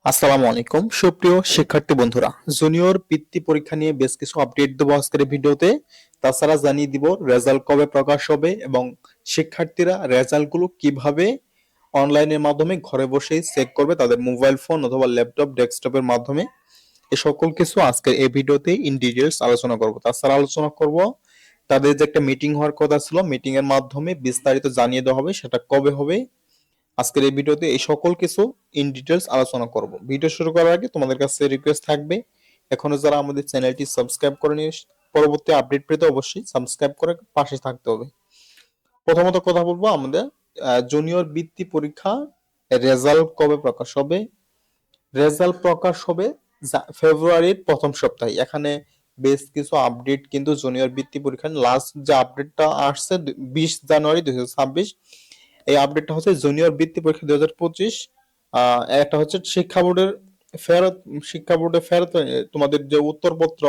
আসসালামু আলাইকুম সুপ্রিয় শিক্ষার্থী বন্ধুরা, জুনিয়র বৃত্তি পরীক্ষা নিয়ে বেশ কিছু আপডেট দেবো আজকের ভিডিওতে। তাছাড়া জানিয়ে দিব রেজাল্ট কবে প্রকাশ হবে এবং শিক্ষার্থীরা রেজাল্ট গুলো কিভাবে অনলাইনের মাধ্যমে ঘরে বসেই চেক করবে তাদের মোবাইল ফোন অথবা ল্যাপটপ ডেস্কটপের মাধ্যমে। এই সকল কিছু আজকের এই ভিডিওতে ইন ডিটেলস আলোচনা করব। তাছাড়া আলোচনা করব তাদের যে একটা মিটিং হওয়ার কথা ছিল, মিটিং এর মাধ্যমে বিস্তারিত জানিয়ে দেওয়া হবে, সেটা কবে হবে। আজকের এই ভিডিওতে এই সকল কিছু ইন ডিটেলস আলোচনা করব। ভিডিও শুরু করার আগে তোমাদের কাছে রিকোয়েস্ট থাকবে, এখনো যারা আমাদের চ্যানেলটি সাবস্ক্রাইব করেনি, পরবর্তী আপডেট পেতে অবশ্যই সাবস্ক্রাইব করে পাশে থাকতে হবে। প্রথমত কথা বলবো আমাদের জুনিয়র বৃত্তি পরীক্ষা রেজাল্ট কবে প্রকাশ হবে। রেজাল্ট প্রকাশ হবে ফেব্রুয়ারির প্রথম সপ্তাহে। এখানে বেশ কিছু আপডেট কিন্তু জুনিয়র বৃত্তি পরীক্ষার লাস্ট যে আপডেটটা আসছে 20 জানুয়ারি 2026, এই আপডেটটা হচ্ছে জুনিয়র বৃত্তি পরীক্ষা 2025। একটা হচ্ছে ফেরত শিক্ষা বোর্ডের ফেরত তোমাদের যে উত্তরপত্র,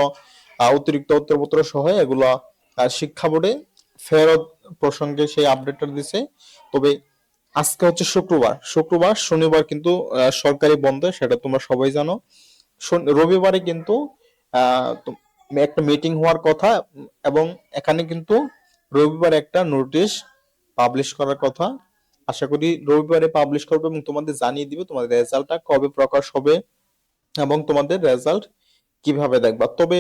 অতিরিক্ত উত্তরপত্র সহ এগুলা শিক্ষা বোর্ডে ফেরত প্রসঙ্গে সেই আপডেটটা দিছে। তবে আজকে হচ্ছে শুক্রবার শনিবার কিন্তু সরকারি বন্ধ, সেটা তোমরা সবাই জানো। রবিবারে কিন্তু একটা মিটিং হওয়ার কথা এবং এখানে কিন্তু রবিবার একটা নোটিশ পাবলিশ করার কথা। আশা করি রবিবারে পাবলিশ করবে এবং তোমাদের জানিয়ে দিবে তোমাদের রেজাল্টটা কবে প্রকাশ হবে এবং তোমাদের রেজাল্ট কিভাবে দেখবা। তবে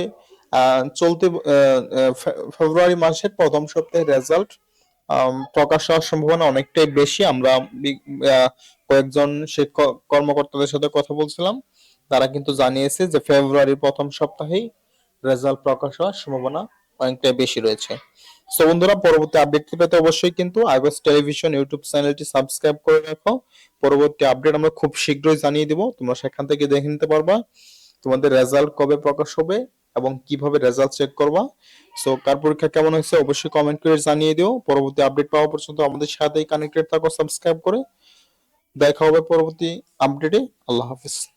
চলতি ফেব্রুয়ারি মাসের প্রথম সপ্তাহে রেজাল্ট প্রকাশ হওয়ার সম্ভাবনা অনেকটাই বেশি। আমরা কয়েকজন শিক্ষক কর্মকর্তাদের সাথে কথা বলছিলাম, তারা কিন্তু জানিয়েছে যে ফেব্রুয়ারির প্রথম সপ্তাহেই রেজাল্ট প্রকাশ হওয়ার সম্ভাবনা অনেকটাই বেশি রয়েছে। সো বন্ধুরা, পরবর্তী আপডেট পেতে অবশ্যই কিন্তু আগস্ট টেলিভিশন ইউটিউব চ্যানেলটি সাবস্ক্রাইব করে রাখো। পরবর্তী আপডেট আমরা খুব শীঘ্রই জানিয়ে দিব, তোমরা সেখান থেকে দেখে নিতে পারবা তোমাদের রেজাল্ট কবে প্রকাশ হবে এবং কিভাবে রেজাল্ট চেক করবা। সো কার পরীক্ষা কেমন হয়েছে অবশ্যই কমেন্ট করে জানিয়ে দিও। পরবর্তী আপডেট পাওয়া পর্যন্ত আমাদের সাথেই কানেক্টেড থাকো সাবস্ক্রাইব করে। দেখা হবে পরবর্তী আপডেটে। আল্লাহ হাফিজ।